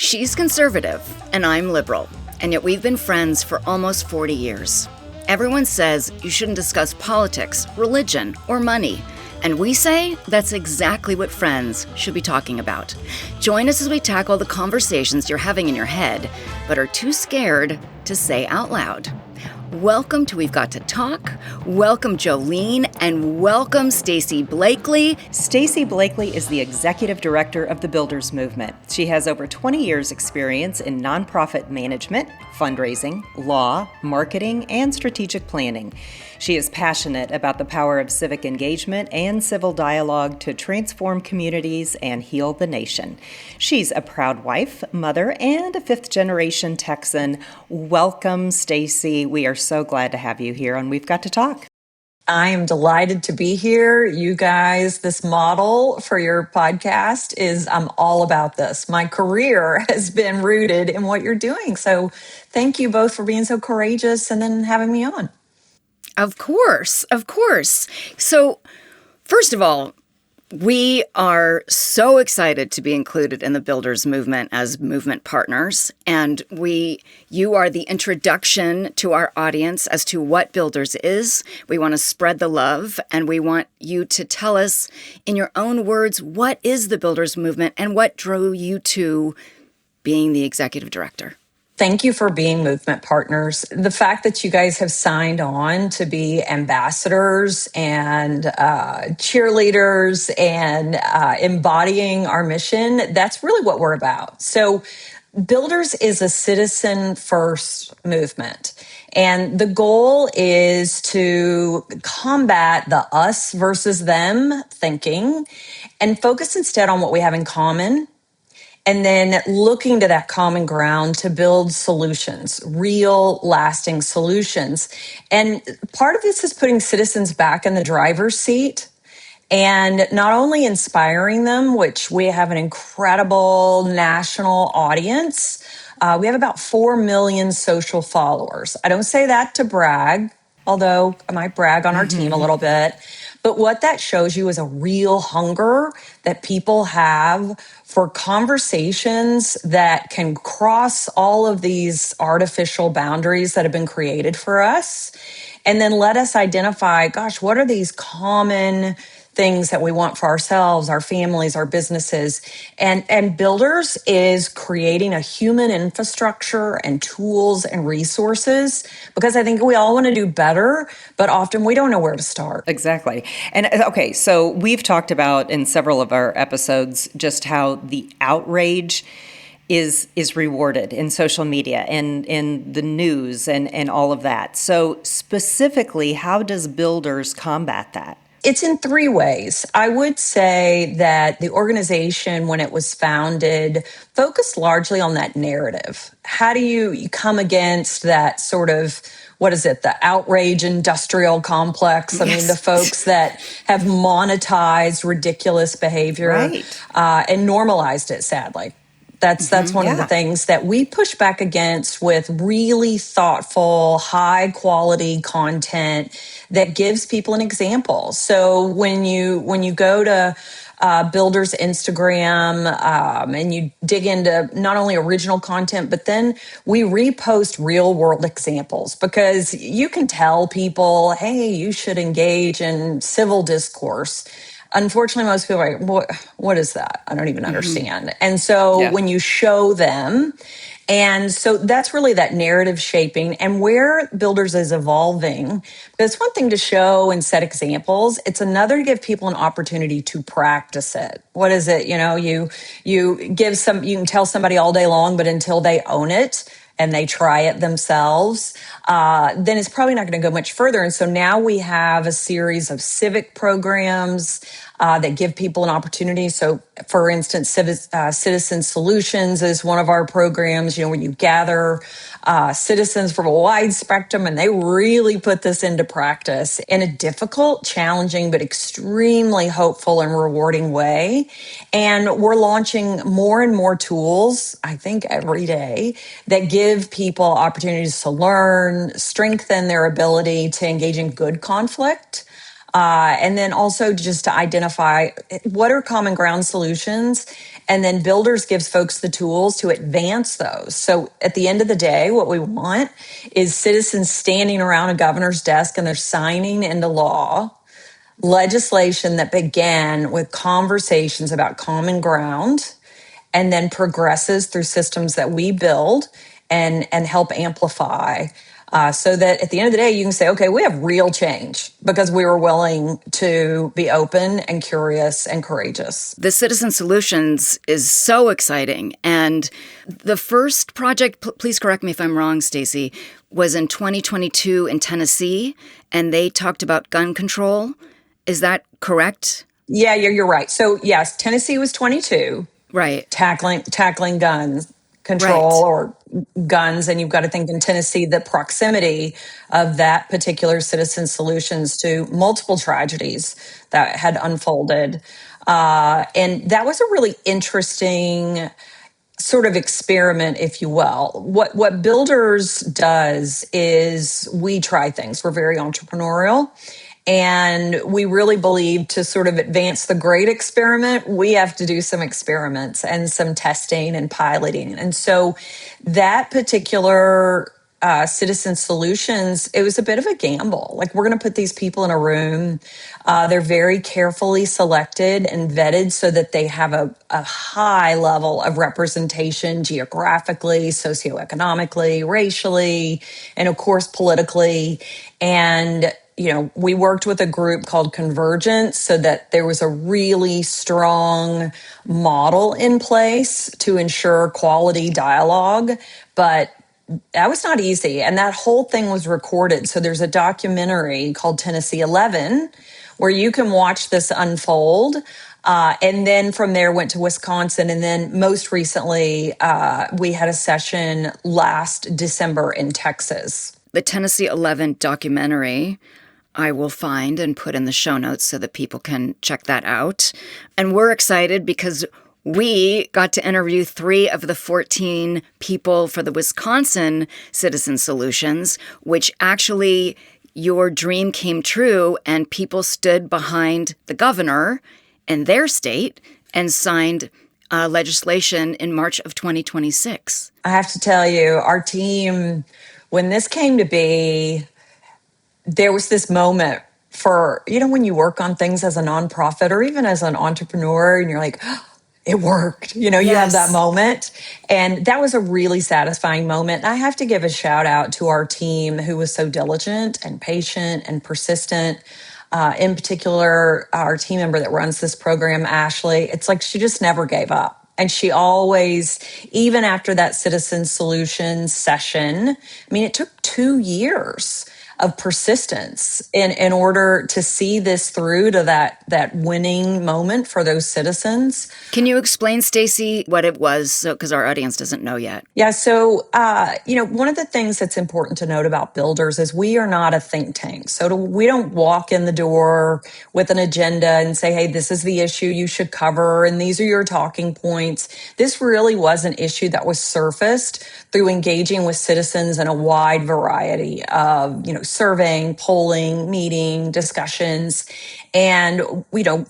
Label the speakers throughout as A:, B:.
A: She's conservative, and I'm liberal, and yet we've been friends for almost 40 years. Everyone says you shouldn't discuss politics, religion, or money, and we say that's exactly what friends should be talking about. Join us as we tackle the conversations you're having in your head, but are too scared to say out loud. Welcome to We've Got to Talk. Welcome, Jolene, and welcome, Stacy Blakely.
B: Stacy Blakely is the executive director of the Builders Movement. She has over 20 years' experience in nonprofit management, fundraising, law, marketing, and strategic planning. She is passionate about the power of civic engagement and civil dialogue to transform communities and heal the nation. She's a proud wife, mother, and a fifth-generation Texan. Welcome, Stacy. We are so glad to have you here on We've Got to Talk.
C: I am delighted to be here. You guys, this model for your podcast I'm all about this. My career has been rooted in what you're doing. So thank you both for being so courageous and then having me on.
A: Of course, of course. So, first of all, we are so excited to be included in the Builders Movement as movement partners, and you are the introduction to our audience as to what Builders is. We want to spread the love, and we want you to tell us in your own words, what is the Builders Movement and what drove you to being the executive director?
C: Thank you for being movement partners. The fact that you guys have signed on to be ambassadors and cheerleaders and embodying our mission, that's really what we're about. So Builders is a citizen first movement. And the goal is to combat the us versus them thinking and focus instead on what we have in common. And then looking to that common ground to build solutions, real lasting solutions. And part of this is putting citizens back in the driver's seat and not only inspiring them, which we have an incredible national audience. We have about 4 million social followers. I don't say that to brag, although I might brag on our team a little bit. But what that shows you is a real hunger that people have for conversations that can cross all of these artificial boundaries that have been created for us. And then let us identify, gosh, what are these common things that we want for ourselves, our families, our businesses. And Builders is creating a human infrastructure and tools and resources because I think we all want to do better, but often we don't know where to start.
B: Exactly. And okay, so we've talked about in several of our episodes just how the outrage is rewarded in social media and in the news and all of that. So specifically, how does Builders combat that?
C: It's in 3 ways. I would say that the organization, when it was founded, focused largely on that narrative. How do you come against that sort of, what is it, the outrage industrial complex? I mean, the folks that have monetized ridiculous behavior and normalized it, sadly. That's one of the things that we push back against with really thoughtful, high quality content that gives people an example. So when you go to Builders Instagram and you dig into not only original content, but then we repost real world examples because you can tell people, hey, you should engage in civil discourse. Unfortunately, most people are like, what is that? I don't even understand. And so when you show them, and so that's really that narrative shaping and where Builders is evolving. But it's one thing to show and set examples. It's another to give people an opportunity to practice it. What is it? You can tell somebody all day long, but until they own it, and they try it themselves, then it's probably not going to go much further. And so now we have a series of civic programs that give people an opportunity. So, for instance, Citizen Solutions is one of our programs, where you gather citizens from a wide spectrum and they really put this into practice in a difficult, challenging, but extremely hopeful and rewarding way. And we're launching more and more tools, I think every day, that give people opportunities to learn, strengthen their ability to engage in good conflict. And then also just to identify what are common ground solutions. And then Builders gives folks the tools to advance those. So at the end of the day, what we want is citizens standing around a governor's desk and they're signing into law legislation that began with conversations about common ground and then progresses through systems that we build and help amplify. So that at the end of the day, you can say, okay, we have real change because we were willing to be open and curious and courageous.
A: The Citizen Solutions is so exciting. And the first project, please correct me if I'm wrong, Stacy, was in 2022 in Tennessee, and they talked about gun control. Is that correct?
C: Yeah, you're right. So yes, Tennessee was 22.
A: Right.
C: Tackling gun control or guns. And you've got to think in Tennessee, the proximity of that particular Citizen Solutions to multiple tragedies that had unfolded. And that was a really interesting sort of experiment, if you will. What Builders does is we try things. We're very entrepreneurial. And we really believe to sort of advance the great experiment, we have to do some experiments and some testing and piloting. And so that particular Citizen Solutions, it was a bit of a gamble. Like, we're going to put these people in a room. They're very carefully selected and vetted so that they have a high level of representation geographically, socioeconomically, racially, and of course, politically. And we worked with a group called Convergence so that there was a really strong model in place to ensure quality dialogue. But that was not easy. And that whole thing was recorded. So there's a documentary called Tennessee 11 where you can watch this unfold. And then from there went to Wisconsin. And then most recently, we had a session last December in Texas.
A: The Tennessee 11 documentary I will find and put in the show notes so that people can check that out. And we're excited because we got to interview 3 of the 14 people for the Wisconsin Citizen Solutions, which actually your dream came true and people stood behind the governor in their state and signed legislation in March of 2026.
C: I have to tell you, our team, when this came to be, there was this moment for, when you work on things as a nonprofit or even as an entrepreneur and you're like, oh, it worked, you have that moment. And that was a really satisfying moment. And I have to give a shout out to our team who was so diligent and patient and persistent. In particular, our team member that runs this program, Ashley, it's like she just never gave up. And she always, even after that Citizen Solutions session, it took 2 years of persistence in order to see this through to that winning moment for those citizens.
A: Can you explain, Stacy, what it was? Because our audience doesn't know yet.
C: Yeah. So, one of the things that's important to note about Builders is we are not a think tank. So we don't walk in the door with an agenda and say, hey, this is the issue you should cover, and these are your talking points. This really was an issue that was surfaced through engaging with citizens in a wide variety of, surveying, polling, meeting, discussions. And,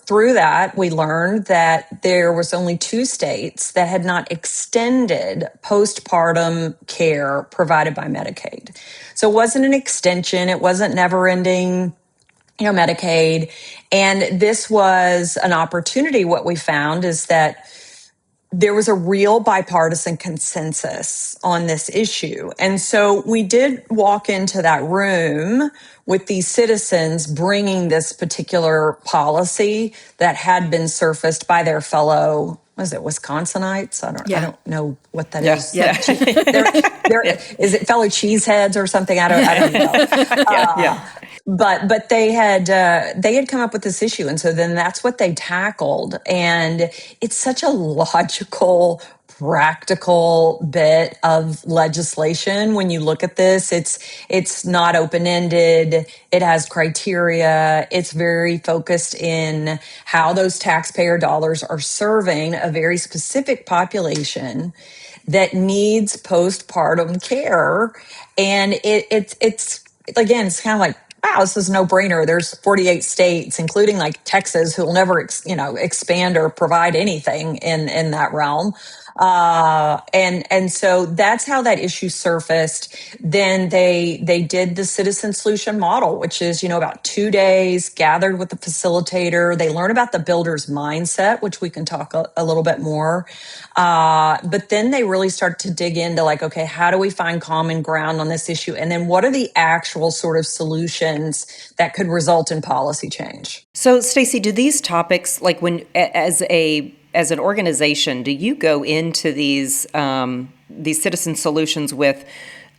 C: through that, we learned that there was only 2 states that had not extended postpartum care provided by Medicaid. So it wasn't an extension. It wasn't never ending, Medicaid. And this was an opportunity. What we found is that there was a real bipartisan consensus on this issue. And so we did walk into that room with these citizens bringing this particular policy that had been surfaced by their fellow, was it Wisconsinites? I don't know what that is.
A: Yeah.
C: Is it fellow cheeseheads or something? I don't know. But they had come up with this issue, and so then that's what they tackled. And it's such a logical, practical bit of legislation. When you look at this, it's not open-ended. It has criteria. It's very focused in how those taxpayer dollars are serving a very specific population that needs postpartum care. And it's again, it's kind of like wow, this is a no-brainer. There's 48 states, including like Texas, who will never, expand or provide anything in that realm. And so that's how that issue surfaced. Then they did the citizen solution model, which is, about 2 days, gathered with the facilitator. They learn about the builder's mindset, which we can talk a little bit more. But then they really start to dig into like, okay, how do we find common ground on this issue? And then what are the actual sort of solutions that could result in policy change?
B: So, Stacy, do these topics, like when as an organization, do you go into these citizen solutions with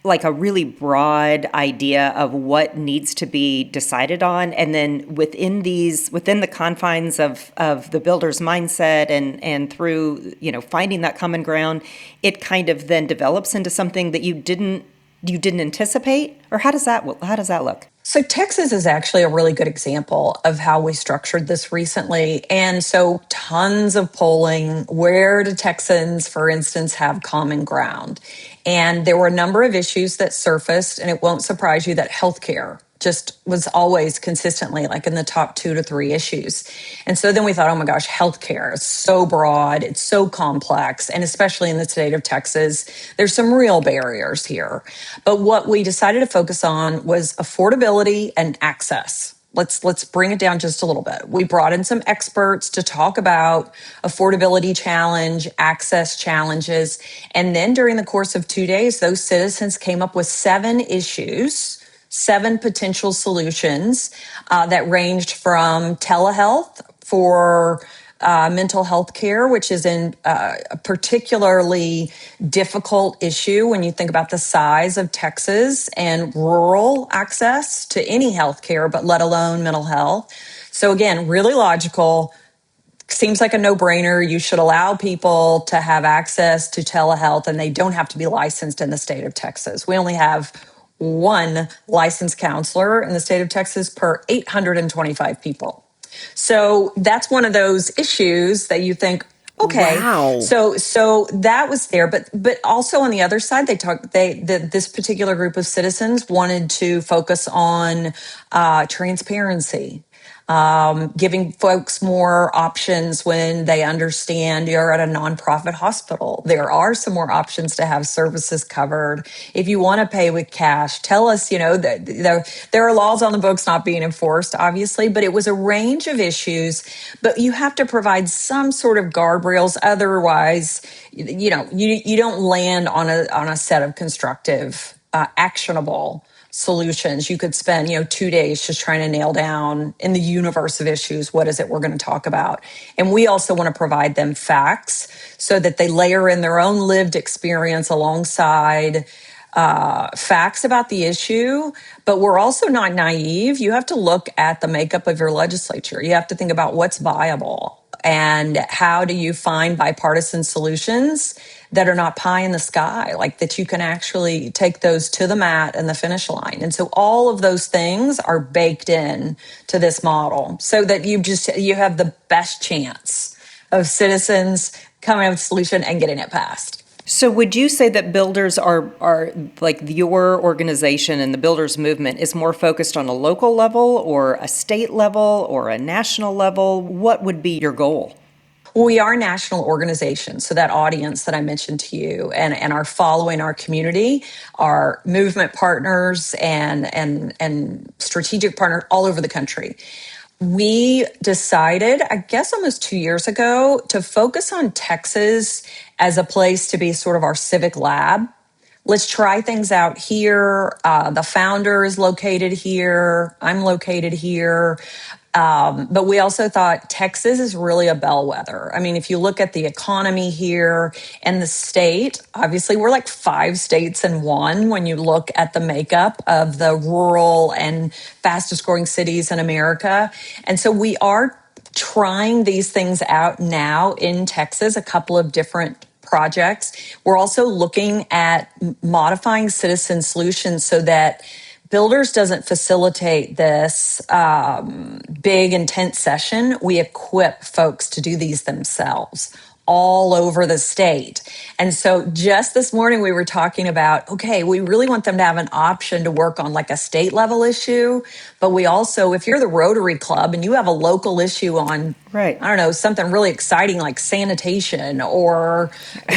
B: like a really broad idea of what needs to be decided on, and then within the confines of the builder's mindset and through finding that common ground, it kind of then develops into something that you didn't anticipate? Or how does that look?
C: So Texas is actually a really good example of how we structured this recently. And so tons of polling. Where do Texans, for instance, have common ground? And there were a number of issues that surfaced, and it won't surprise you that healthcare just was always consistently like in the top 2 to 3 issues. And so then we thought, oh my gosh, healthcare is so broad, it's so complex, and especially in the state of Texas, there's some real barriers here. But what we decided to focus on was affordability and access. Let's bring it down just a little bit. We brought in some experts to talk about affordability challenge, access challenges, and then during the course of 2 days, those citizens came up with 7 issues, 7 potential solutions that ranged from telehealth for mental health care, which is a particularly difficult issue when you think about the size of Texas and rural access to any health care, but let alone mental health. So again, really logical. Seems like a no-brainer. You should allow people to have access to telehealth, and they don't have to be licensed in the state of Texas. We only have 1 licensed counselor in the state of Texas per 825 people. So that's one of those issues that you think, okay,
A: Wow.
C: so that was there, but also on the other side, this particular group of citizens wanted to focus on transparency. Giving folks more options when they understand you're at a nonprofit hospital. There are some more options to have services covered. If you want to pay with cash, tell us, that there are laws on the books not being enforced, obviously, but it was a range of issues. But you have to provide some sort of guardrails. Otherwise, you don't land on a set of constructive, actionable solutions. You could spend, 2 days just trying to nail down in the universe of issues, what is it we're going to talk about? And we also want to provide them facts so that they layer in their own lived experience alongside facts about the issue. But we're also not naive. You have to look at the makeup of your legislature. You have to think about what's viable and how do you find bipartisan solutions that are not pie in the sky, like that you can actually take those to the mat and the finish line. And so all of those things are baked in to this model so that you have the best chance of citizens coming up with a solution and getting it passed.
B: So would you say that builders are like your organization and the builders movement is more focused on a local level or a state level or a national level? What would be your goal?
C: We are a national organization. So that audience that I mentioned to you and our following our community are movement partners and strategic partners all over the country. We decided, I guess almost 2 years ago, to focus on Texas as a place to be sort of our civic lab. Let's try things out here. The founder is located here. I'm located here. But we also thought Texas is really a bellwether. I mean, if you look at the economy here and the state, obviously we're like 5 states in one when you look at the makeup of the rural and fastest growing cities in America. And so we are trying these things out now in Texas, a couple of different projects. We're also looking at modifying citizen solutions so that Builders doesn't facilitate this big, intense session. We equip folks to do these themselves all over the state. And so just this morning we were talking about, okay, we really want them to have an option to work on like a state level issue, but we also, if you're the Rotary Club and you have a local issue on,
B: Right.
C: I don't know, something really exciting like sanitation or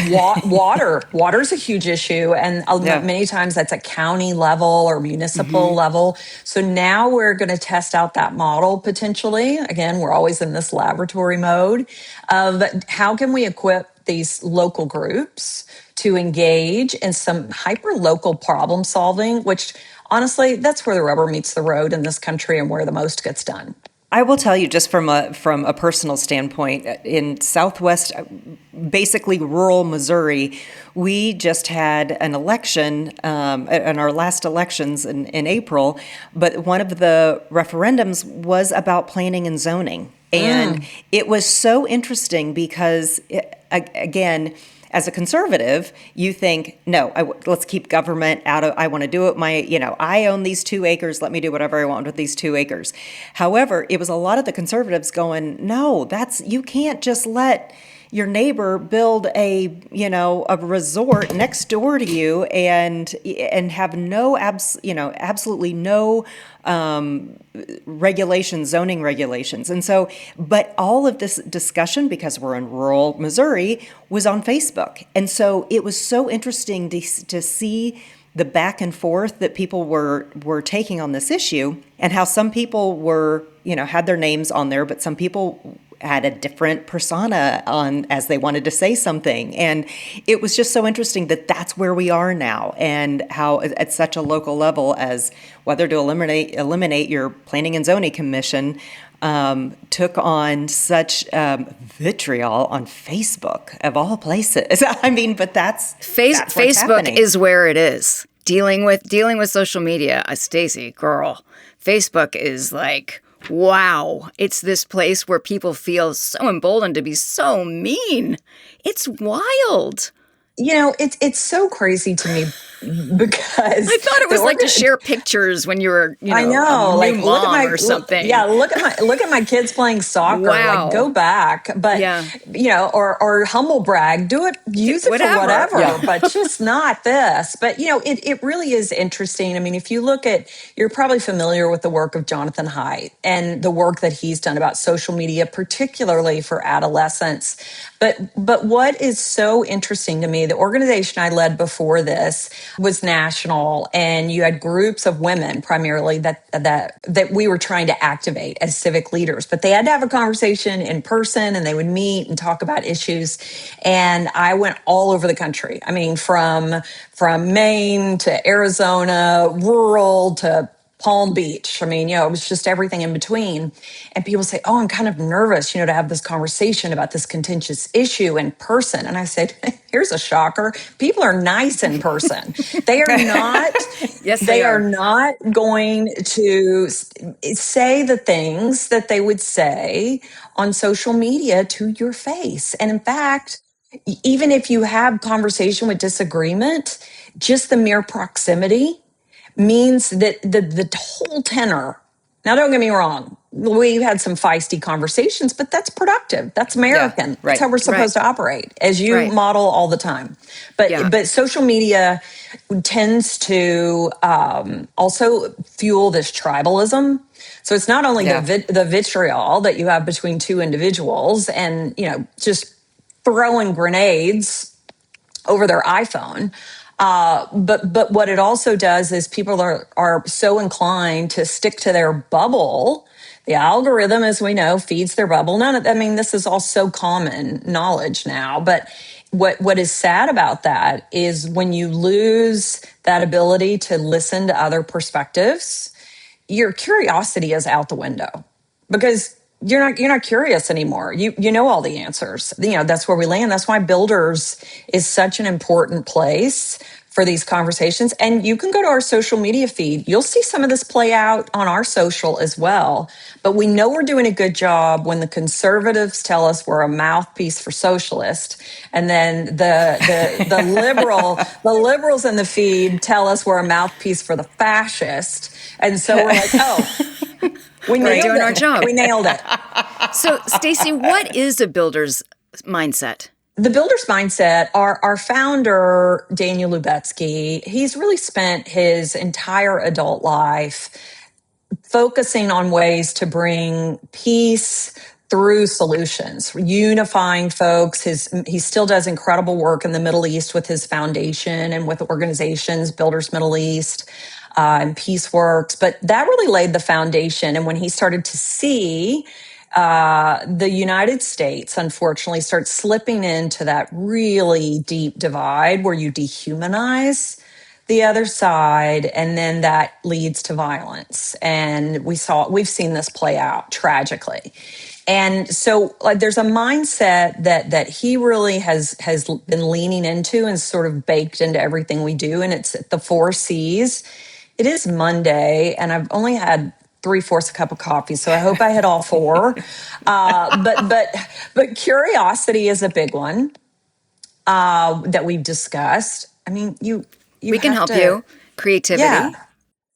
C: water. Water's a huge issue. And many times that's a county level or municipal level. So now we're going to test out that model potentially. Again, we're always in this laboratory mode of how can we equip these local groups to engage in some hyper local problem solving, which honestly, that's where the rubber meets the road in this country and where the most gets done.
B: I will tell you, just from a personal standpoint, in Southwest, basically rural Missouri, we just had an election, in our last elections in April, but one of the referendums was about planning and zoning. And it was so interesting because, again, as a conservative, you think, no, let's keep government out of, I want to do it. I own these 2 acres. Let me do whatever I want with these 2 acres. However, it was a lot of the conservatives going, no, you can't just let your neighbor build a resort next door to you and have absolutely no zoning regulations. And so, but all of this discussion, because we're in rural Missouri, was on Facebook. And so it was so interesting to see the back and forth that people were taking on this issue, and how some people were, had their names on there, but some people had a different persona on as they wanted to say something. And it was just so interesting that that's where we are now, and how at such a local level as whether to eliminate your planning and zoning commission took on such vitriol on Facebook of all places. I mean, but that's
A: Facebook
B: happening.
A: is where it is. Dealing with social media, Stacy, girl, Facebook is like, wow, it's this place where people feel so emboldened to be so mean. It's wild.
C: It's so crazy to me because
A: I thought it was like to share pictures when you were,
C: I know,
A: a
C: like
A: new
C: look at
A: mom or something.
C: Look at my kids playing soccer.
A: Wow.
C: Like go back, but or humble brag, use it for whatever, but just not this. But it really is interesting. I mean, if you look at, you're probably familiar with the work of Jonathan Haidt and the work that he's done about social media, particularly for adolescents. But what is so interesting to me, the organization I led before this was national, and you had groups of women primarily that we were trying to activate as civic leaders. But they had to have a conversation in person, and they would meet and talk about issues. And I went all over the country. I mean, from Maine to Arizona, rural to Palm Beach. I mean, it was just everything in between. And people say, oh, I'm kind of nervous, to have this conversation about this contentious issue in person. And I said, here's a shocker. People are nice in person. They are not,
A: yes,
C: they are not going to say the things that they would say on social media to your face. And in fact, even if you have conversation with disagreement, just the mere proximity means that the whole tenor. Now, don't get me wrong. We've had some feisty conversations, but that's productive. That's American.
B: Right.
C: That's how we're supposed to operate, as you model all the time. But social media tends to also fuel this tribalism. So it's not only the vitriol that you have between two individuals and, just throwing grenades over their iPhone. But what it also does is people are so inclined to stick to their bubble. The algorithm, as we know, feeds their bubble. This is all so common knowledge now. But what is sad about that is when you lose that ability to listen to other perspectives, your curiosity is out the window, because you're not curious anymore. You know all the answers. That's where we land. That's why Builders is such an important place for these conversations. And you can go to our social media feed. You'll see some of this play out on our social as well. But we know we're doing a good job when the conservatives tell us we're a mouthpiece for socialists, and then the liberals in the feed tell us we're a mouthpiece for the fascist. And so we're like, oh, we nailed
A: doing our job.
C: We nailed it.
A: So, Stacy, what is a builder's mindset?
C: The builder's mindset, our founder, Daniel Lubetzky, he's really spent his entire adult life focusing on ways to bring peace through solutions, unifying folks. He still does incredible work in the Middle East with his foundation and with organizations, Builders Middle East, and PeaceWorks. But that really laid the foundation. And when he started to see the United States, unfortunately, start slipping into that really deep divide where you dehumanize the other side, and then that leads to violence. And we've seen this play out tragically. And so there's a mindset that he really has been leaning into and sort of baked into everything we do. And it's the 4 C's. It is Monday, and I've only had 3/4 a cup of coffee, so I hope I hit all four. But curiosity is a big one that we've discussed. I mean,
A: we can help you. Creativity.
C: Yeah.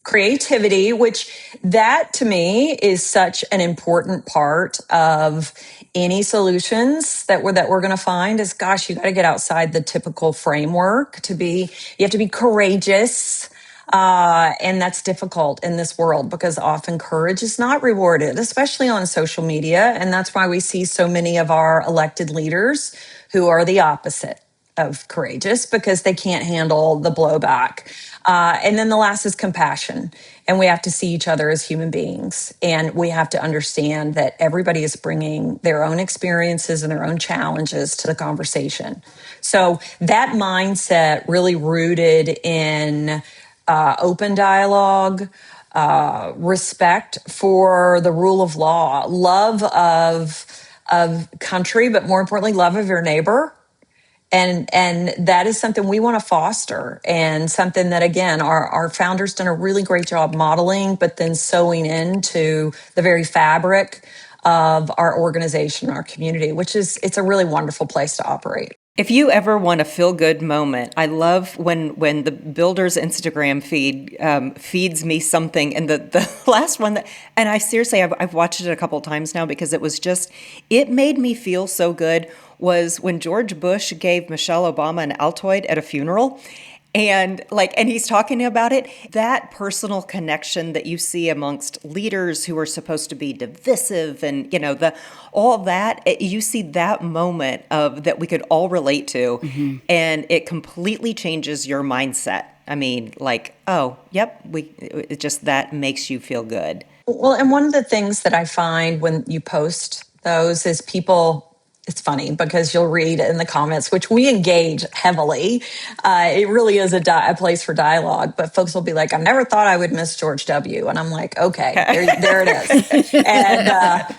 C: Creativity, which that to me is such an important part of any solutions that we're going to find is, gosh, you got to get outside the typical framework you have to be courageous. And that's difficult in this world because often courage is not rewarded, especially on social media. And that's why we see so many of our elected leaders who are the opposite of courageous because they can't handle the blowback. And then the last is compassion. And we have to see each other as human beings. And we have to understand that everybody is bringing their own experiences and their own challenges to the conversation. So that mindset really rooted in open dialogue, respect for the rule of law, love of country, but more importantly, love of your neighbor. And that is something we want to foster, and something that, again, our founders done a really great job modeling, but then sewing into the very fabric of our organization, our community, it's a really wonderful place to operate.
B: If you ever want a feel-good moment, I love when the Builder's Instagram feed feeds me something, and the last one and I seriously, I've watched it a couple of times now because it made me feel so good, was when George Bush gave Michelle Obama an Altoid at a funeral. And he's talking about it, that personal connection that you see amongst leaders who are supposed to be divisive and, all that, you see that moment of that we could all relate to. Mm-hmm. And it completely changes your mindset. I mean, oh, yep, it just, that makes you feel good.
C: Well, and one of the things that I find when you post those is it's funny because you'll read in the comments, which we engage heavily. It really is a place for dialogue, but folks will be like, I never thought I would miss George W. And I'm like, okay, there it is. And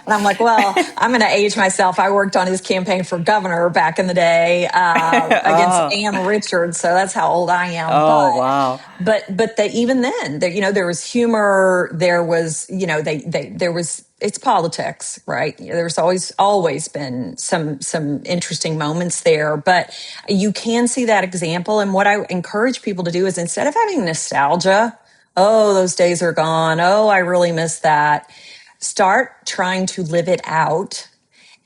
C: I'm like, well, I'm going to age myself. I worked on his campaign for governor back in the day against Ann Richards. So that's how old I am.
B: Oh, wow.
C: But even then, there was humor. There was, it's politics, right? There's always been some interesting moments there, but you can see that example. And what I encourage people to do is, instead of having nostalgia, oh, those days are gone, oh, I really miss that, start trying to live it out.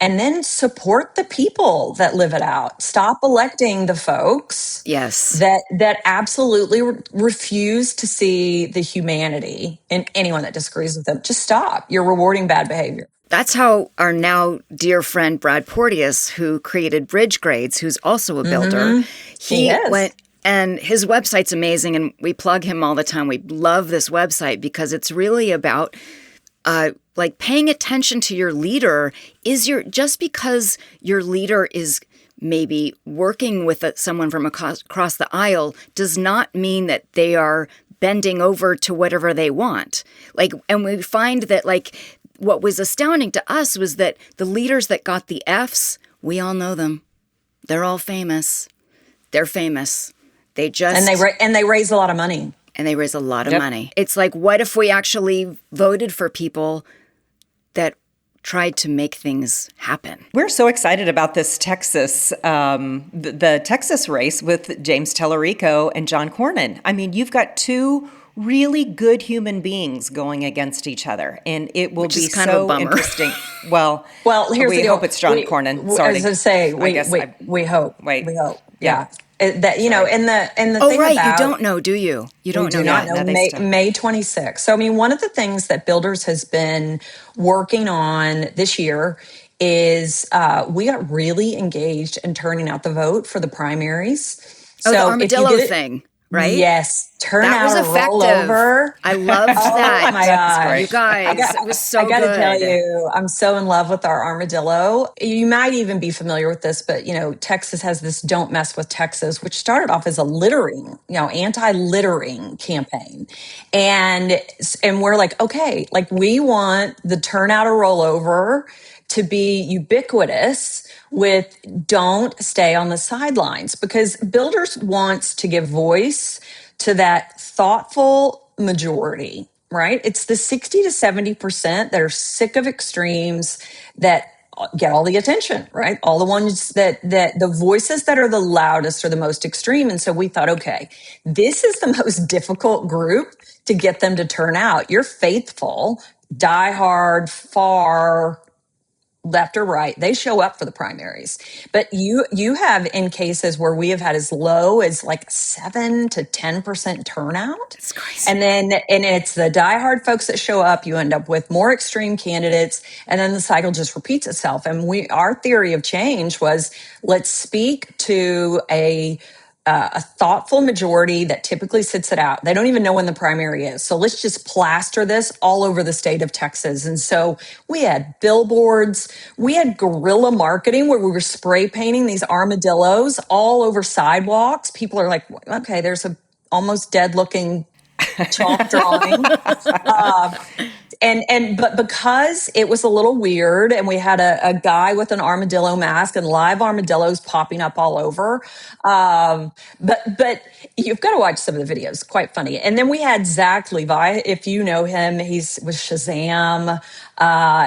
C: And then support the people that live it out. Stop electing the folks that absolutely refuse to see the humanity in anyone that disagrees with them. Just stop. You're rewarding bad behavior.
A: That's how our now dear friend Brad Porteous, who created Bridge Grades, who's also a builder, he went, and his website's amazing, and we plug him all the time. We love this website because it's really about paying attention to your leader. Just because your leader is maybe working with someone from across the aisle does not mean that they are bending over to whatever they want. And we find that what was astounding to us was that the leaders that got the Fs, we all know them. They're all famous. They're famous. They just
C: and they raise a lot of money.
A: And they raise a lot of money. It's what if we actually voted for people that tried to make things happen?
B: We're so excited about this Texas, the Texas race with James Tellerico and John Cornyn. I mean, you've got two really good human beings going against each other. And it will
A: Which
B: be
A: is kind of a
B: so
A: bummer.
B: interesting. Well,
C: Well, here's
B: we
C: the deal.
B: hope it's John Cornyn. Sorry.
C: As I say,
B: I guess I
C: we hope,
B: wait.
C: we hope,
B: Yeah.
C: yeah. That
B: Sorry.
C: And the
A: Oh,
C: thing
A: right. You
C: about
A: don't know, do you? You
C: we
A: don't know
C: do not
A: yet.
B: Yeah,
C: know
B: no, they still.
C: May 26th. So, I mean, one of the things that Builders has been working on this year is we got really engaged in turning out the vote for the primaries.
A: Oh, the
C: So, if you
A: armadillo
C: did it,
A: thing, right?
C: yes,
A: That
C: turnout
A: was
C: or
A: effective.
C: rollover.
A: I loved
C: Oh
A: that.
C: my
B: That's great.
A: You
C: gosh.
A: guys, it was
C: I
A: so
C: got to tell
A: good.
C: you, I'm so in love with our armadillo. You might even be familiar with this, but Texas has this "Don't Mess with Texas," which started off as a littering, anti-littering campaign. And we're like, okay, like we want the turnout or rollover to be ubiquitous with don't stay on the sidelines, because Builders wants to give voice to that thoughtful majority, right? It's the 60 to 70% that are sick of extremes that get all the attention, right? All the ones that the voices that are the loudest are the most extreme. And so we thought, okay, this is the most difficult group to get them to turn out. You're faithful, diehard, far left or right, they show up for the primaries. But you have, in cases where we have had as low as like 7 to 10% turnout.
A: It's crazy.
C: And it's the diehard folks that show up. You end up with more extreme candidates, and then the cycle just repeats itself. And our theory of change was, let's speak to a thoughtful majority that typically sits it out. They don't even know when the primary is. So let's just plaster this all over the state of Texas. And so we had billboards, we had guerrilla marketing where we were spray painting these armadillos all over sidewalks. People are like, okay, there's a almost dead looking chalk drawing. But because it was a little weird, and we had a guy with an armadillo mask and live armadillos popping up all over, but you've got to watch some of the videos. Quite funny. And then we had Zach Levi, if you know him, he's with Shazam.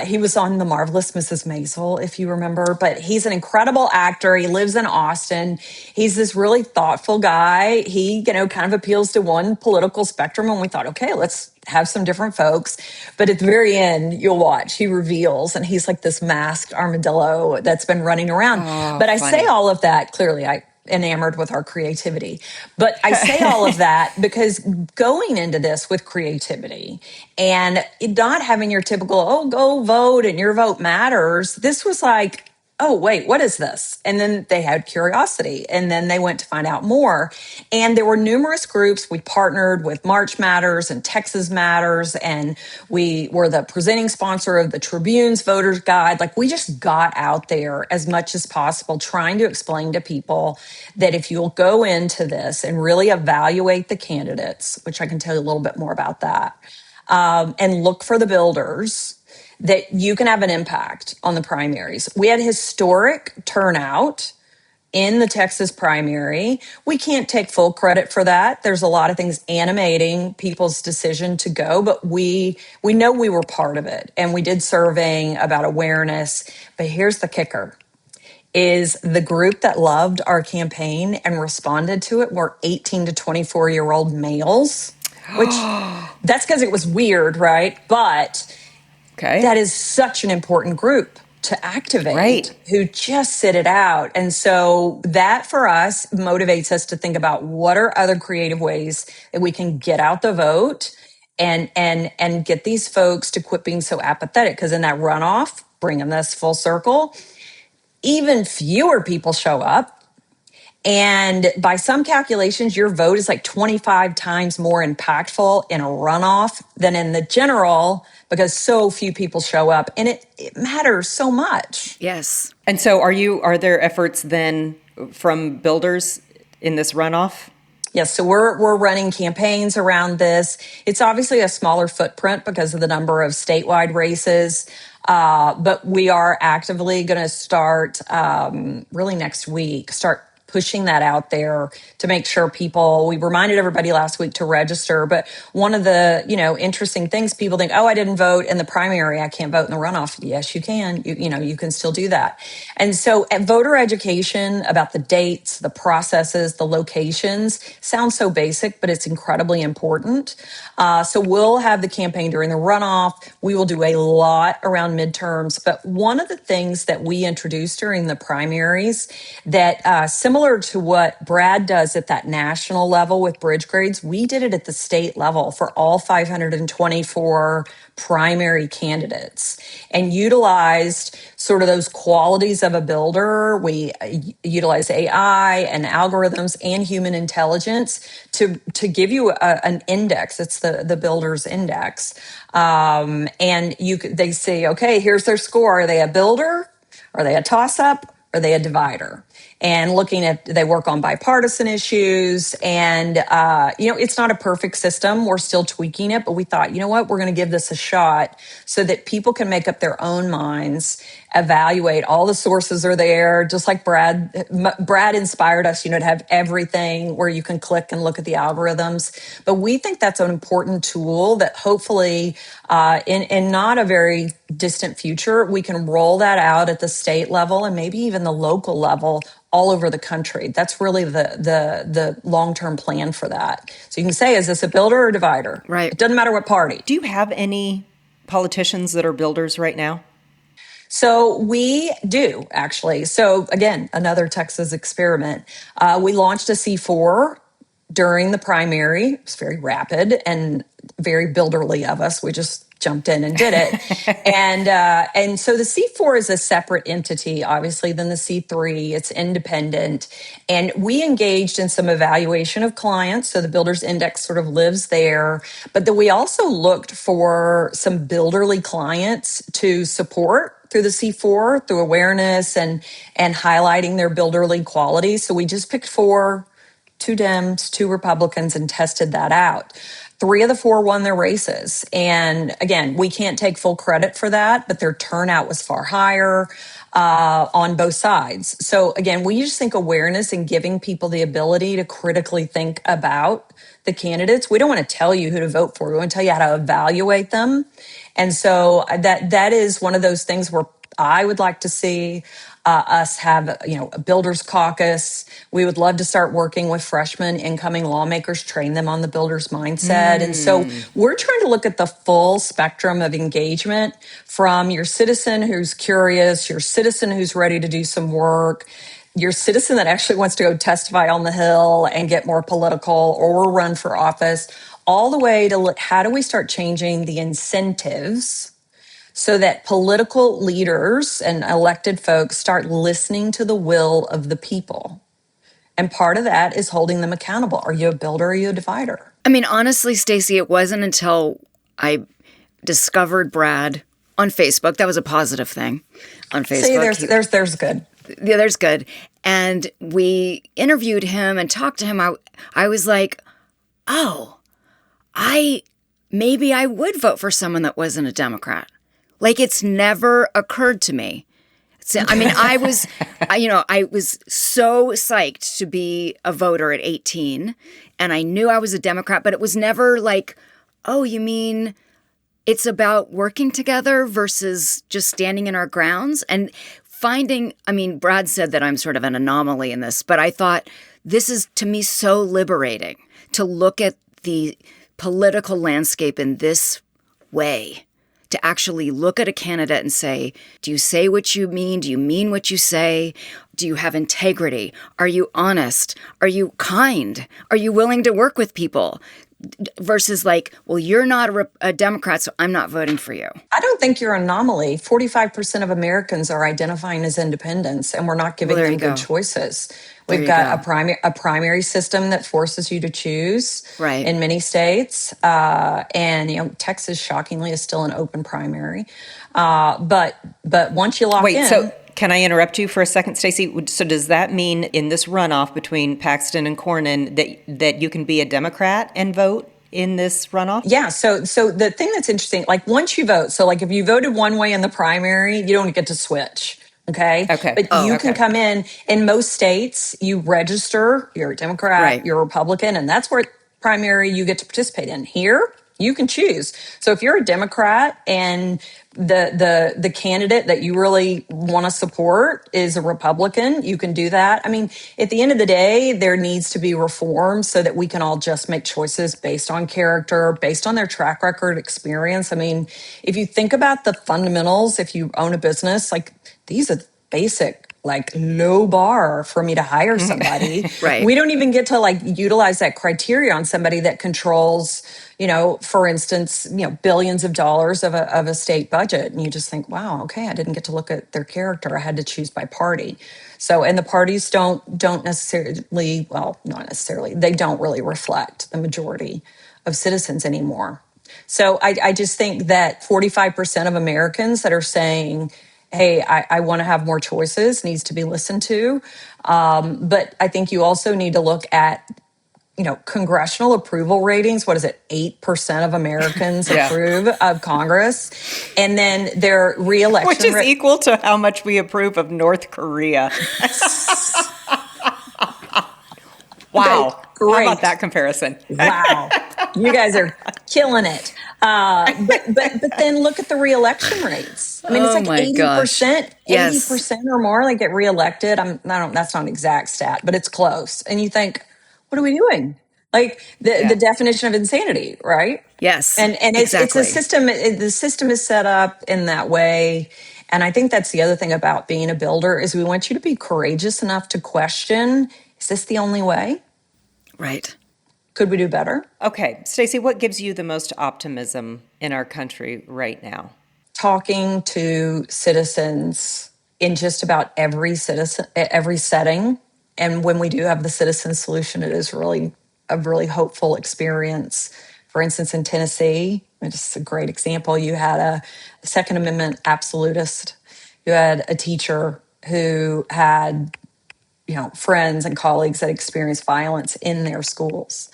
C: He was on The Marvelous Mrs. Maisel, if you remember. But he's an incredible actor. He lives in Austin. He's this really thoughtful guy. He, kind of appeals to one political spectrum. And we thought, okay, let's have some different folks. But at the very end, you'll watch, he reveals, and he's like this masked armadillo that's been running around. But I say all of that, clearly I enamored with our creativity. But I say all of that because going into this with creativity and not having your typical, oh, go vote and your vote matters. This was like, oh, wait, what is this? And then they had curiosity, and then they went to find out more. And there were numerous groups. We partnered with March Matters and Texas Matters, and we were the presenting sponsor of the Tribune's Voters Guide. Like, we just got out there as much as possible, trying to explain to people that if you'll go into this and really evaluate the candidates, which I can tell you a little bit more about that, and look for the builders, that you can have an impact on the primaries. We had historic turnout in the Texas primary. We can't take full credit for that. There's a lot of things animating people's decision to go, but we know we were part of it. And we did surveying about awareness. But here's the kicker, is the group that loved our campaign and responded to it were 18 to 24-year-old males, which that's because it was weird, right? But
B: Okay.
C: that is such an important group to activate,
B: Right,
C: who just sit it out. And so that for us motivates us to think about what are other creative ways that we can get out the vote and get these folks to quit being so apathetic. Because in that runoff, bringing this full circle, even fewer people show up. And by some calculations, your vote is like 25 times more impactful in a runoff than in the general, because so few people show up, and it matters so much.
A: Yes.
B: And so are there efforts then from builders in this runoff?
C: Yes, so we're running campaigns around this. It's obviously a smaller footprint because of the number of statewide races, but we are actively going to start really next week, start pushing that out there to make sure people, we reminded everybody last week to register. But one of the, interesting things, people think, oh, I didn't vote in the primary, I can't vote in the runoff. Yes, you can. You can still do that. And so voter education about the dates, the processes, the locations sounds so basic, but it's incredibly important. So we'll have the campaign during the runoff. We will do a lot around midterms. But one of the things that we introduced during the primaries that similar to what Brad does at that national level with bridge grades, we did it at the state level for all 524 primary candidates and utilized sort of those qualities of a builder. We utilize AI and algorithms and human intelligence to give you an index. It's the builder's index. And they say, okay, here's their score. Are they a builder? Are they a toss-up? Are they a divider? And looking at, they work on bipartisan issues. And, it's not a perfect system. We're still tweaking it, but we thought, you know what, we're going to give this a shot so that people can make up their own minds, evaluate. All the sources are there, just like Brad inspired us, to have everything where you can click and look at the algorithms. But we think that's an important tool that hopefully in not a very distant future, we can roll that out at the state level and maybe even the local level all over the country. That's really the long-term plan for that. So you can say, is this a builder or divider?
A: Right.
C: It doesn't matter what party.
B: Do you have any politicians that are builders right now?
C: So we do, actually. So again, another Texas experiment. We launched a C4 during the primary. It was very rapid and very builderly of us. We just jumped in and did it. And so the C4 is a separate entity, obviously, than the C3. It's independent. And we engaged in some evaluation of clients. So the Builders Index sort of lives there. But then we also looked for some builderly clients to support through the C4, through awareness and highlighting their builderly qualities. So we just picked 4, 2 Dems, 2 Republicans, and tested that out. 3 of the 4 won their races. And again, we can't take full credit for that, but their turnout was far higher on both sides. So again, we just think awareness and giving people the ability to critically think about the candidates. We don't want to tell you who to vote for. We want to tell you how to evaluate them. And so that is one of those things where I would like to see us have, a builders caucus. We would love to start working with freshman incoming lawmakers, train them on the builders mindset. And so we're trying to look at the full spectrum of engagement from your citizen who's curious, your citizen who's ready to do some work, your citizen that actually wants to go testify on the Hill and get more political or run for office, all the way to how do we start changing the incentives so that political leaders and elected folks start listening to the will of the people. And part of that is holding them accountable. Are you a builder or are you a divider?
A: I mean, honestly, Stacy, it wasn't until I discovered Brad on Facebook. That was a positive thing on Facebook.
C: See, there's good.
A: Yeah, there's good. And we interviewed him and talked to him. I was like, oh, maybe I would vote for someone that wasn't a Democrat. Like, it's never occurred to me. So, I mean, I was so psyched to be a voter at 18, and I knew I was a Democrat, but it was never like, oh, you mean it's about working together versus just standing in our grounds? And Brad said that I'm sort of an anomaly in this, but I thought this is, to me, so liberating to look at the political landscape in this way. To actually look at a candidate and say, do you say what you mean? Do you mean what you say? Do you have integrity? Are you honest? Are you kind? Are you willing to work with people? Versus like, well, you're not a Democrat, so I'm not voting for you.
C: I don't think you're an anomaly. 45% of Americans are identifying as independents, and we're not giving them good choices. We've got a primary system that forces you to choose in many states. And, Texas, shockingly, is still an open primary. But once you lock in...
B: So can I interrupt you for a second, Stacy? So does that mean in this runoff between Paxton and Cornyn that you can be a Democrat and vote in this runoff?
C: Yeah. So the thing that's interesting, like once you vote, so like if you voted one way in the primary, you don't get to switch. Okay.
B: Okay.
C: But you can come in most states, you register, you're a Democrat,
A: Right.
C: you're a Republican, and that's where primary you get to participate in. Here, you can choose. So if you're a Democrat and the candidate that you really want to support is a Republican, you can do that. I mean, at the end of the day, there needs to be reform so that we can all just make choices based on character, based on their track record experience. I mean, if you think about the fundamentals, if you own a business, like these are basic, like low bar for me to hire somebody.
A: Right.
C: We don't even get to like utilize that criteria on somebody that controls, for instance, billions of dollars of a state budget. And you just think, wow, okay, I didn't get to look at their character. I had to choose by party. So, and the parties don't necessarily, well, not necessarily, they don't really reflect the majority of citizens anymore. So I just think that 45% of Americans that are saying, hey, I want to have more choices needs to be listened to. But I think you also need to look at, congressional approval ratings. What is it? 8% of Americans approve of Congress. And then their reelection.
B: Which is equal to how much we approve of North Korea. Wow.
C: Okay, great.
B: How about that comparison?
C: Wow. You guys are killing it. But then look at the reelection rates. I mean, it's like 80%, 80% or more like get reelected. That's not an exact stat, but it's close. And you think, what are we doing? Like the definition of insanity, right?
A: Yes.
C: And
A: exactly.
C: it's a system. The system is set up in that way. And I think that's the other thing about being a builder is we want you to be courageous enough to question, is this the only way?
A: Right.
C: Could we do better?
B: Okay, Stacy, what gives you the most optimism in our country right now?
C: Talking to citizens in just about every setting. And when we do have the citizen solution, it is really a really hopeful experience. For instance, in Tennessee, which is a great example, you had a Second Amendment absolutist. You had a teacher who had, friends and colleagues that experienced violence in their schools.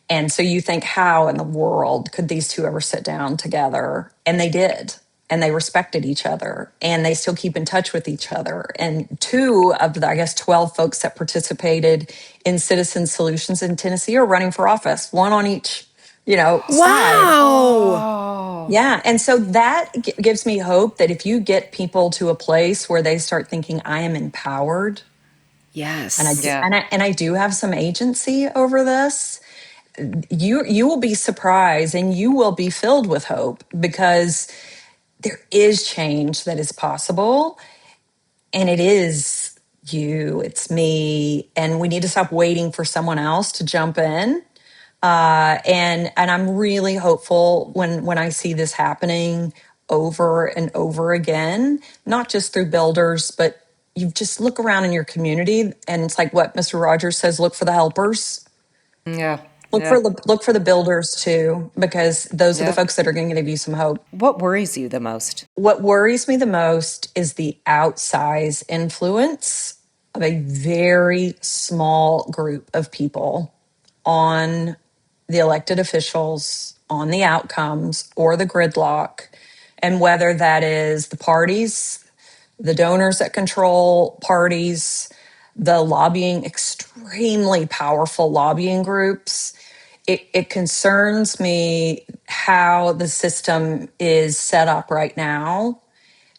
C: And so you think, how in the world could these two ever sit down together? And they did. And they respected each other. And they still keep in touch with each other. And two of the, 12 folks that participated in Citizen Solutions in Tennessee are running for office, one on each, side.
A: Wow.
C: Yeah. And so that gives me hope that if you get people to a place where they start thinking, I am empowered.
A: Yes.
C: And I do have some agency over this. You will be surprised and you will be filled with hope because there is change that is possible, and it is you, it's me, and we need to stop waiting for someone else to jump in. And I'm really hopeful when I see this happening over and over again, not just through builders, but you just look around in your community, and it's like what Mr. Rogers says: look for the helpers.
B: Yeah.
C: Look for the builders too, because those are the folks that are going to give you some hope.
B: What worries you the most?
C: What worries me the most is the outsized influence of a very small group of people on the elected officials, on the outcomes, or the gridlock, and whether that is the parties, the donors that control parties, the lobbying, extremely powerful lobbying groups. It concerns me how the system is set up right now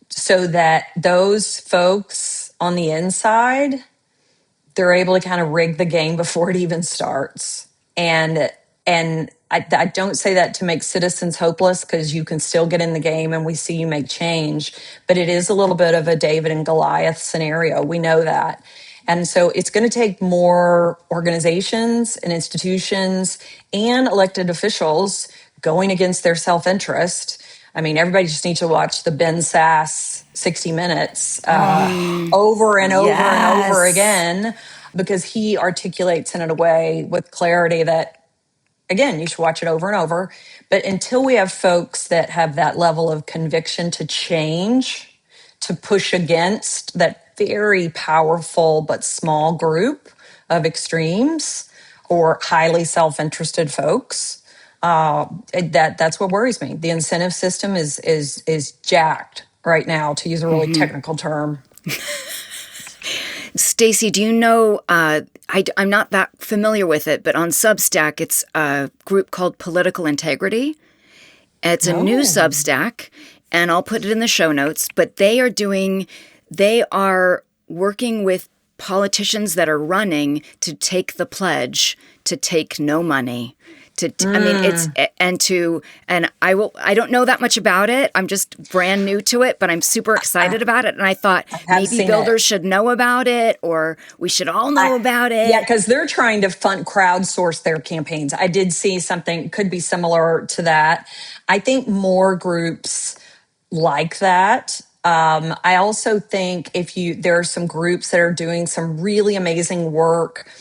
C: so that those folks on the inside, they're able to kind of rig the game before it even starts. And I don't say that to make citizens hopeless, because you can still get in the game and we see you make change, but it is a little bit of a David and Goliath scenario. We know that. And so it's going to take more organizations and institutions and elected officials going against their self-interest. I mean, everybody just needs to watch the Ben Sass 60 Minutes over and over and over again, because he articulates it in a way with clarity that, again, you should watch it over and over. But until we have folks that have that level of conviction to change, to push against that very powerful but small group of extremes or highly self-interested folks, that's what worries me. The incentive system is jacked right now, to use a really technical term.
A: Stacy, do you know, I'm not that familiar with it, but on Substack, it's a group called Political Integrity. It's a new Substack, and I'll put it in the show notes, but they are working with politicians that are running to take the pledge to take no money. I don't know that much about it. I'm just brand new to it, but I'm super excited about it. And I thought maybe builders should know about it, or we should all know about it.
C: Yeah, because they're trying to crowdsource their campaigns. I did see something could be similar to that. I think more groups like that. I also think there are some groups that are doing some really amazing work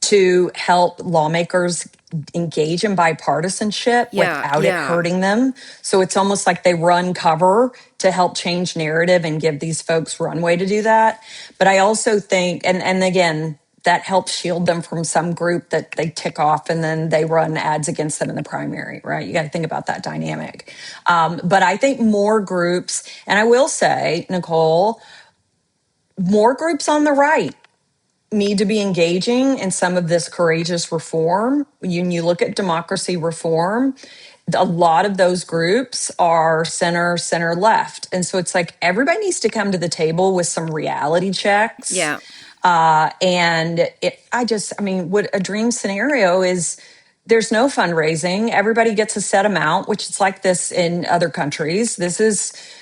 C: to help lawmakers engage in bipartisanship without it hurting them. So it's almost like they run cover to help change narrative and give these folks runway to do that. But I also think, and again, that helps shield them from some group that they tick off and then they run ads against them in the primary, right? You got to think about that dynamic. But I think more groups, and I will say, Nicole, more groups on the right need to be engaging in some of this courageous reform. When you look at democracy reform, a lot of those groups are center left. And so it's like everybody needs to come to the table with some reality checks.
A: Yeah.
C: What a dream scenario is, there's no fundraising. Everybody gets a set amount, which is like this in other countries.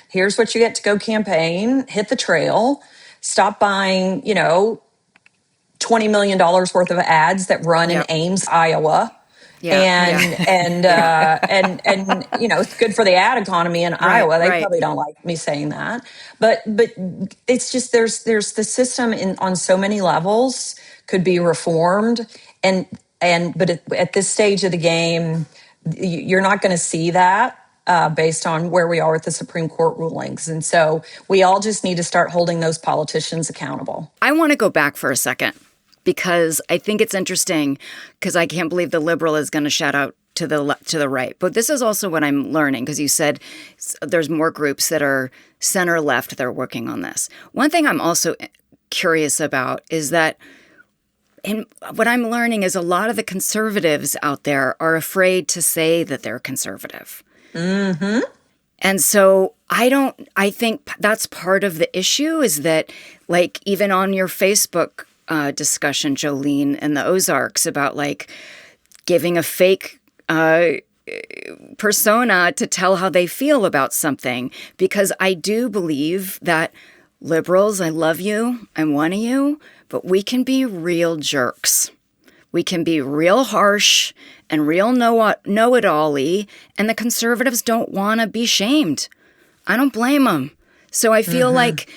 C: Here's what you get to go campaign, hit the trail, stop buying, $20 million worth of ads that run in Ames, Iowa. And it's good for the ad economy in Iowa. They probably don't like me saying that, but it's just there's the system on so many levels could be reformed, but at this stage of the game, you're not going to see that. Based on where we are with the Supreme Court rulings. And so we all just need to start holding those politicians accountable.
A: I want to go back for a second, because I think it's interesting, because I can't believe the liberal is going to shout out to the right. But this is also what I'm learning, because you said there's more groups that are center left that are working on this. One thing I'm also curious about is that, and what I'm learning is a lot of the conservatives out there are afraid to say that they're conservative.
C: Mm-hmm.
A: And so I think that's part of the issue, is that, like, even on your Facebook discussion, Jolene, and the Ozarks, about like giving a fake persona to tell how they feel about something, because I do believe that liberals, I love you, I'm one of you, but we can be real jerks. We can be real harsh and real know-it-all-y, and the conservatives don't want to be shamed. I don't blame them. So I feel like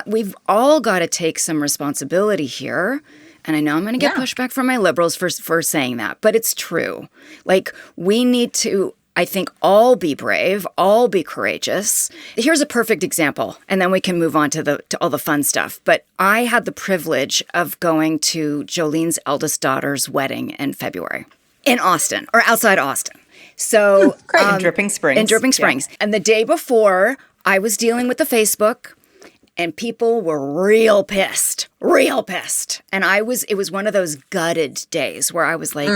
A: we've all got to take some responsibility here. And I know I'm going to get pushback from my liberals for saying that, but it's true. Like, we need to, I think, all be brave, all be courageous. Here's a perfect example, and then we can move on to all the fun stuff. But I had the privilege of going to Jolene's eldest daughter's wedding in February in Austin, or outside Austin. So
B: in Dripping Springs.
A: In Dripping Springs. Yeah. And the day before, I was dealing with the Facebook, and people were real pissed. And it was one of those gutted days where I was like,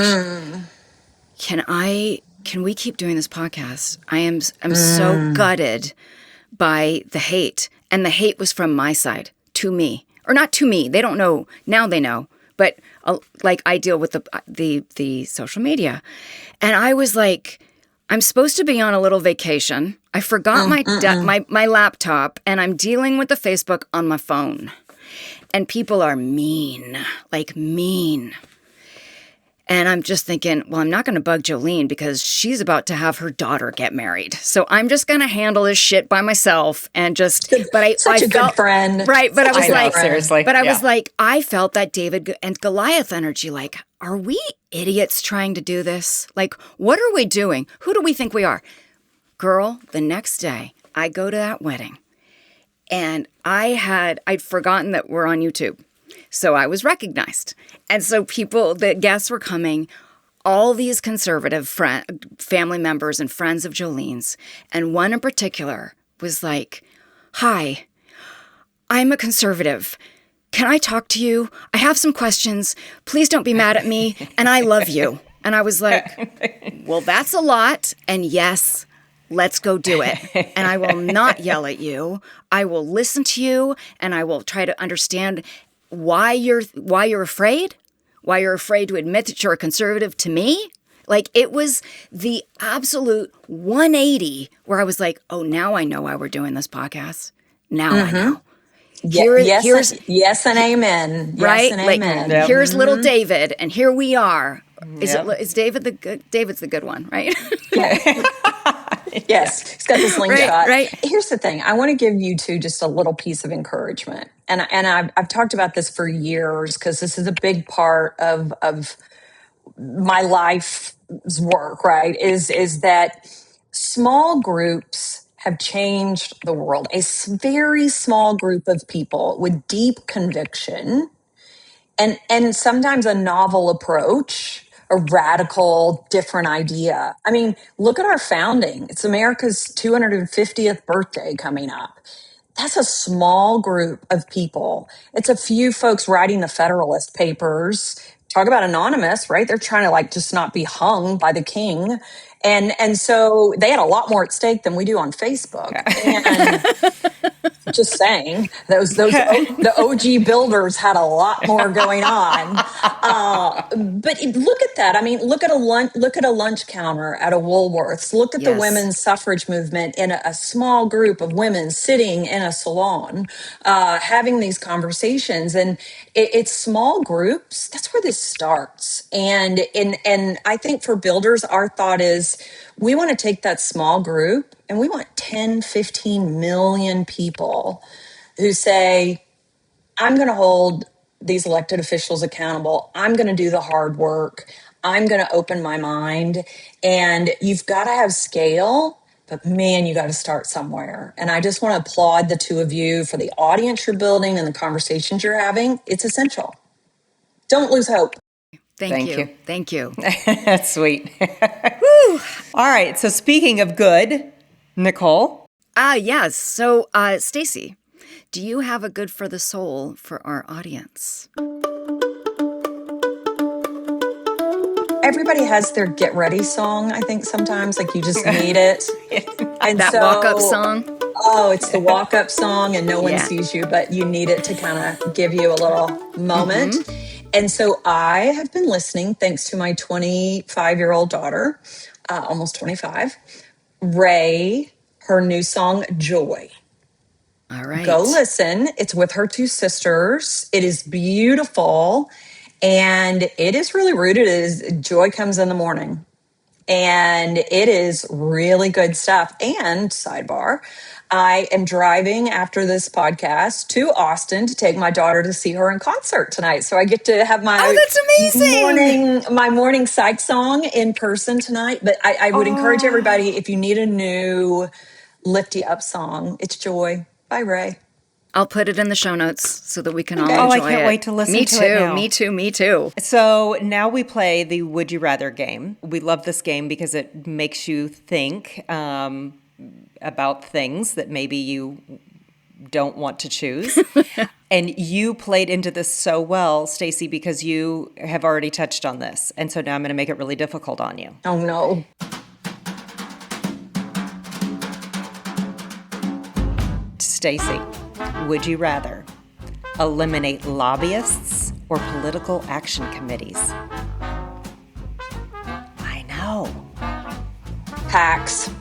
A: can we keep doing this podcast? I'm so gutted by the hate. And the hate was from my side to me, or not to me. They don't know. Now they know. But like, I deal with the social media. And I was like, I'm supposed to be on a little vacation. I forgot my laptop, and I'm dealing with the Facebook on my phone. And people are mean. And I'm just thinking, well, I'm not going to bug Jolene, because she's about to have her daughter get married. So I'm just going to handle this shit by myself and just.
C: Such a good friend,
A: right? But I was like,
B: seriously.
A: But I was like, I felt that David and Goliath energy. Like, are we idiots trying to do this? Like, what are we doing? Who do we think we are? Girl, the next day I go to that wedding, and I'd forgotten that we're on YouTube. So I was recognized. And so the guests were coming, all these conservative family members and friends of Jolene's. And one in particular was like, hi, I'm a conservative. Can I talk to you? I have some questions. Please don't be mad at me. And I love you. And I was like, well, that's a lot. And yes, let's go do it. And I will not yell at you. I will listen to you, and I will try to understand why you're afraid, why you're afraid to admit that you're a conservative to me. Like, it was the absolute 180 where I was like, oh, now I know why we're doing this podcast. Now I know.
C: Yes and amen. Yes
A: right?
C: and
A: Like,
C: amen.
A: here's little David, and here we are.
B: Yep.
A: Is David the good? David's the good one, right?
C: Yes, he's got the slingshot.
A: Right.
C: Here's the thing. I want to give you two just a little piece of encouragement, and I've talked about this for years because this is a big part of my life's work. Right? Is that small groups have changed the world. Very small group of people with deep conviction and sometimes a novel approach, a radical, different idea. I mean, look at our founding. It's America's 250th birthday coming up. That's a small group of people. It's a few folks writing the Federalist Papers. Talk about anonymous, right? They're trying to like just not be hung by the king. And so they had a lot more at stake than we do on Facebook. And just saying, the OG builders had a lot more going on. But look at that. I mean, look at a lunch counter at a Woolworths. Look at the women's suffrage movement in a small group of women sitting in a salon, having these conversations. And it's small groups. That's where this starts. And I think for builders, our thought is we want to take that small group and we want 10, 15 million people who say, I'm going to hold these elected officials accountable. I'm going to do the hard work. I'm going to open my mind. And you've got to have scale, but man, you got to start somewhere. And I just want to applaud the two of you for the audience you're building and the conversations you're having. It's essential. Don't lose hope.
A: Thank you.
B: That's sweet. All right. So speaking of good, Nicole.
A: Yes. So, Stacy, do you have a good for the soul for our audience?
C: Everybody has their get ready song. I think sometimes like you just need it.
A: And that walk up song.
C: Oh, it's the walk up song and no one sees you, but you need it to kind of give you a little moment. And so I have been listening, thanks to my 25-year-old daughter, almost 25, Ray, her new song, Joy.
A: All right.
C: Go listen. It's with her two sisters. It is beautiful. And it is really rooted as joy comes in the morning. And it is really good stuff. And sidebar, I am driving after this podcast to Austin to take my daughter to see her in concert tonight. So I get to have my
A: that's amazing.
C: morning psych song in person tonight. But I would encourage everybody, if you need a new lift you up song, it's Joy by Ray.
A: I'll put it in the show notes so that we can all enjoy it.
B: I can't wait to listen to it now.
A: Me too.
B: So now we play the Would You Rather game. We love this game because it makes you think about things that maybe you don't want to choose. And you played into this so well, Stacy, because you have already touched on this. And so now I'm going to make it really difficult on you.
C: Oh, no.
B: Stacy, would you rather eliminate lobbyists or political action committees? I know.
C: PACs.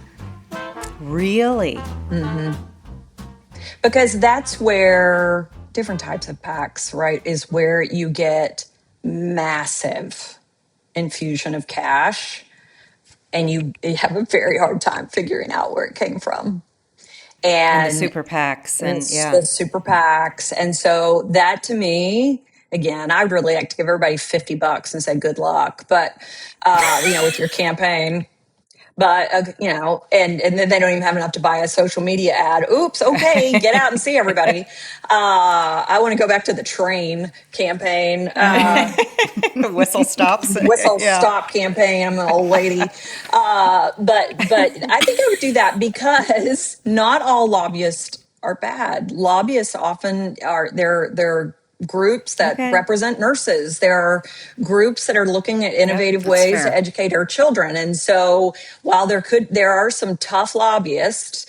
B: Really?
C: Mm-hmm. Because that's where different types of PACs, right, is where you get massive infusion of cash and you have a very hard time figuring out where it came from.
B: And the super PACs.
C: The super PACs. And so that to me, again, I would really like to give everybody $50 and say good luck, but, with your campaign. But, and then they don't even have enough to buy a social media ad. Oops, okay, get out and see everybody. I want to go back to the train campaign.
B: Whistle stops.
C: Stop campaign. I'm an old lady. But I think I would do that because not all lobbyists are bad. Lobbyists often are they're groups that
B: Okay.
C: represent nurses. There are groups that are looking at innovative
A: that's
C: ways
A: fair.
C: to educate our children. And so while there are some tough lobbyists,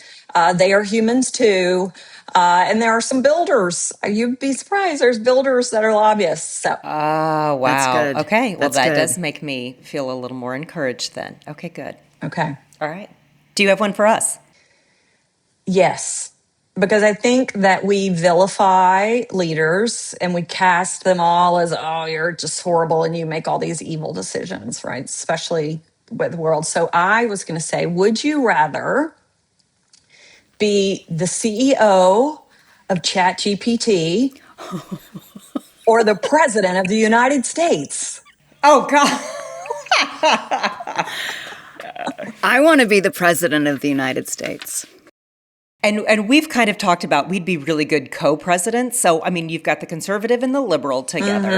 C: they are humans too. And there are some builders. You'd be surprised. There's builders that are lobbyists. So
B: Oh,
A: That's
B: wow.
A: good.
B: Okay. Well,
A: That's
B: that
A: good.
B: does make me feel a little more encouraged then. Okay, good.
C: okay.
B: All right. Do you have one for us?
C: Yes, because I think that we vilify leaders and we cast them all as, oh, you're just horrible and you make all these evil decisions, right? Especially with the world. So I was going to say, would you rather be the CEO of ChatGPT or the president of the United States?
B: Oh, God.
A: I want to be the president of the United States.
B: And we've kind of talked about we'd be really good co-presidents. So, I mean, you've got the conservative and the liberal together.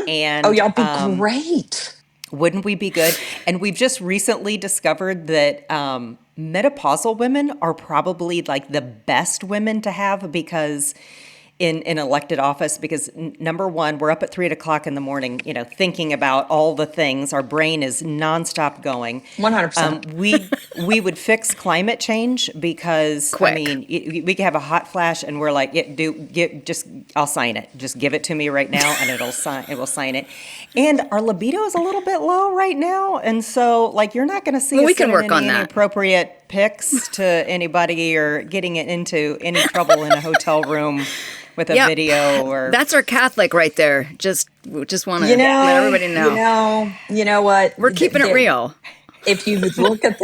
B: And
C: Oh, y'all be great.
B: wouldn't we be good? And we've just recently discovered that menopausal women are probably like the best women to have because in elected office, because number one, we're up at 3 o'clock in the morning, thinking about all the things. Our brain is nonstop going.
C: 100%.
B: We would fix climate change because
A: Quick.
B: I mean we could have a hot flash and we're like, I'll sign it. Just give it to me right now, and it will sign it. And our libido is a little bit low right now, and so like you're not going to see
A: Well,
B: us
A: we can
B: sending
A: work
B: any
A: on that.
B: inappropriate pics to anybody or getting it into any trouble in a hotel room with a
A: Yep.
B: video or
A: That's our Catholic right there. Just want to let everybody know.
C: You know what?
A: We're keeping it real.
C: If you look at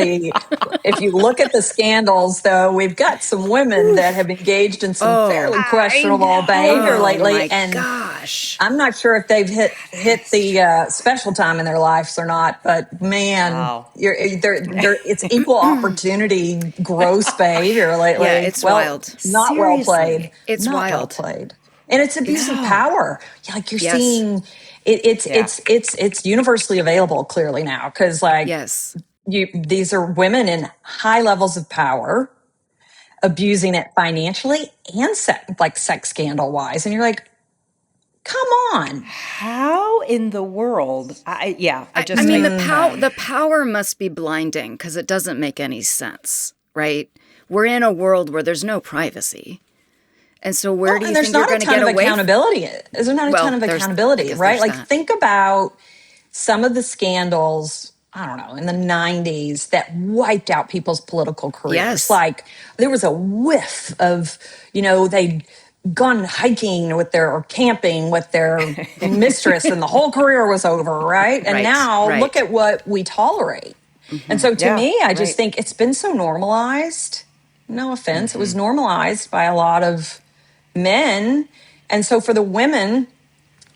C: the scandals, though, we've got some women that have engaged in some fairly questionable behavior lately,
A: my
C: and
A: gosh.
C: I'm not sure if they've hit the special time in their lives or not. But man,
B: Wow.
C: it's equal opportunity gross behavior lately.
A: Yeah, it's wild.
C: Not well played.
B: Seriously.
A: It's
C: Not well
A: wild.
C: played, and it's abuse of
B: Yeah.
C: power. Like you're
A: Yes.
C: seeing. It's universally available clearly now because
A: Yes.
C: these are women in high levels of power abusing it financially and sex scandal wise, and you're like, come on.
B: How in the world? I
A: mean, the power must be blinding because it doesn't make any sense, right? We're in a world where there's no privacy. And so where do you think you're going to get away?
C: Accountability. Is there not a ton of accountability, right? Like
A: that.
C: think about some of the scandals, I don't know, in the 90s that wiped out people's political careers.
A: Yes.
C: Like there was a whiff of, they'd gone hiking or camping with their mistress and the whole career was over, right? And now look at what we tolerate. Mm-hmm. And so to me, I just think it's been so normalized. No offense. Mm-hmm. It was normalized by a lot of men. And so for the women,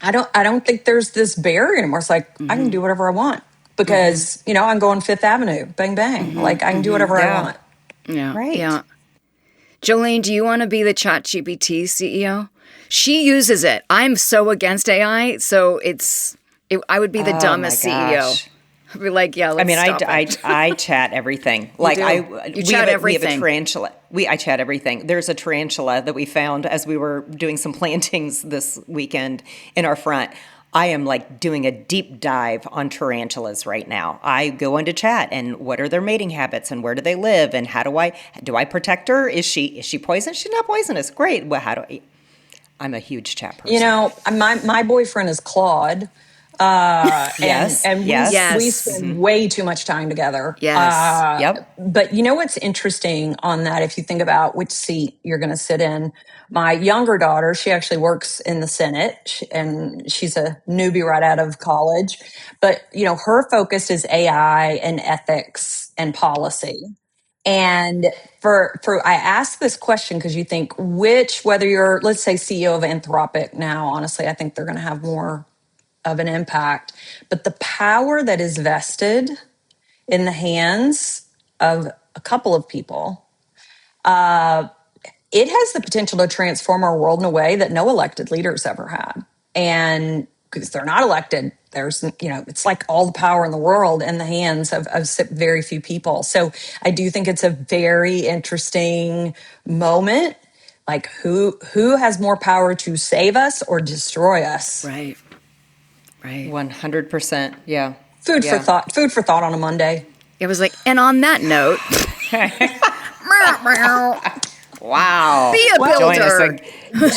C: I don't think there's this barrier anymore. It's like, I can do whatever I want because, I'm going Fifth Avenue, bang, bang. Like I can do whatever I want.
A: Yeah.
B: Right.
A: Yeah. Jolene, do you want to be the ChatGPT CEO? She uses it. I'm so against AI. So I would be the dumbest CEO. I'd be like, yeah, let's stop it.
B: I chat everything. Like
A: You chat everything.
B: We have a tarantula. I chat everything. There's a tarantula that we found as we were doing some plantings this weekend in our front. I am like doing a deep dive on tarantulas right now. I go into chat and what are their mating habits and where do they live and how do I protect her? Is she poisonous? She's not poisonous. Great. Well, I'm a huge chat person.
C: My boyfriend is Claude.
B: Yes.
C: And we spend way too much time together.
A: Yes.
B: Yep.
C: But you know what's interesting on that, if you think about which seat you're going to sit in, my younger daughter, she actually works in the Senate and she's a newbie right out of college. But, her focus is AI and ethics and policy. And I ask this question because you think whether you're, let's say, CEO of Anthropic now, honestly, I think they're going to have more of an impact. But the power that is vested in the hands of a couple of people, it has the potential to transform our world in a way that no elected leaders ever had. And because they're not elected, there's, it's like all the power in the world in the hands of very few people. So I do think it's a very interesting moment Like who has more power to save us or destroy us?
A: Right.
B: 100%. Yeah.
C: Food for thought. Food for thought on a Monday.
A: It was like, and on that note,
B: wow.
A: Be a builder.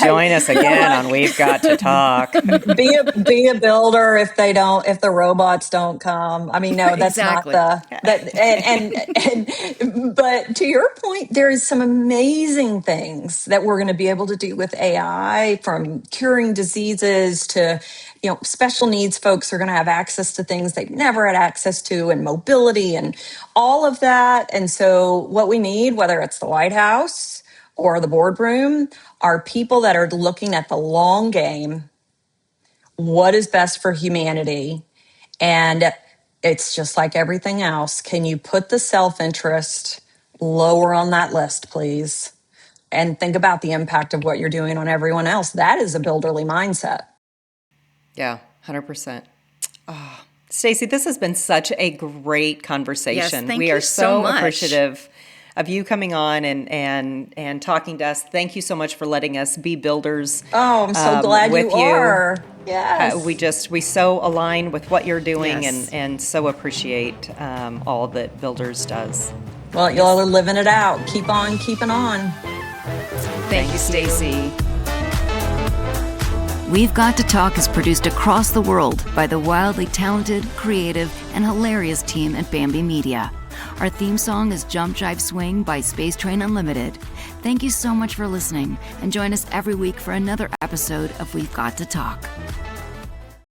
B: Join us again on We've Got to Talk.
C: Be a builder if the robots don't come. I mean, no, that's
A: Exactly.
C: not but to your point, there is some amazing things that we're going to be able to do with AI, from curing diseases to, special needs folks are going to have access to things they've never had access to, and mobility and all of that. And so what we need, whether it's the White House or the boardroom, are people that are looking at the long game. What is best for humanity? And it's just like everything else. Can you put the self-interest lower on that list, please? And think about the impact of what you're doing on everyone else. That is a builderly mindset.
B: Yeah, 100%. Oh, Stacy, this has been such a great conversation.
A: Yes, thank
B: we
A: you
B: are
A: so
B: so
A: much.
B: appreciative of you coming on and talking to us. Thank you so much for letting us be builders.
C: Oh, I'm so glad
B: with
C: you are. Yes.
B: We so align with what you're doing,
A: Yes.
B: and so appreciate all that Builders does.
C: Well, y'all are living it out. Keep on keeping on.
A: Thank you, Stacy.
D: We've Got to Talk is produced across the world by the wildly talented, creative, and hilarious team at Bambi Media. Our theme song is Jump Jive Swing by Space Train Unlimited. Thank you so much for listening, and join us every week for another episode of We've Got to Talk.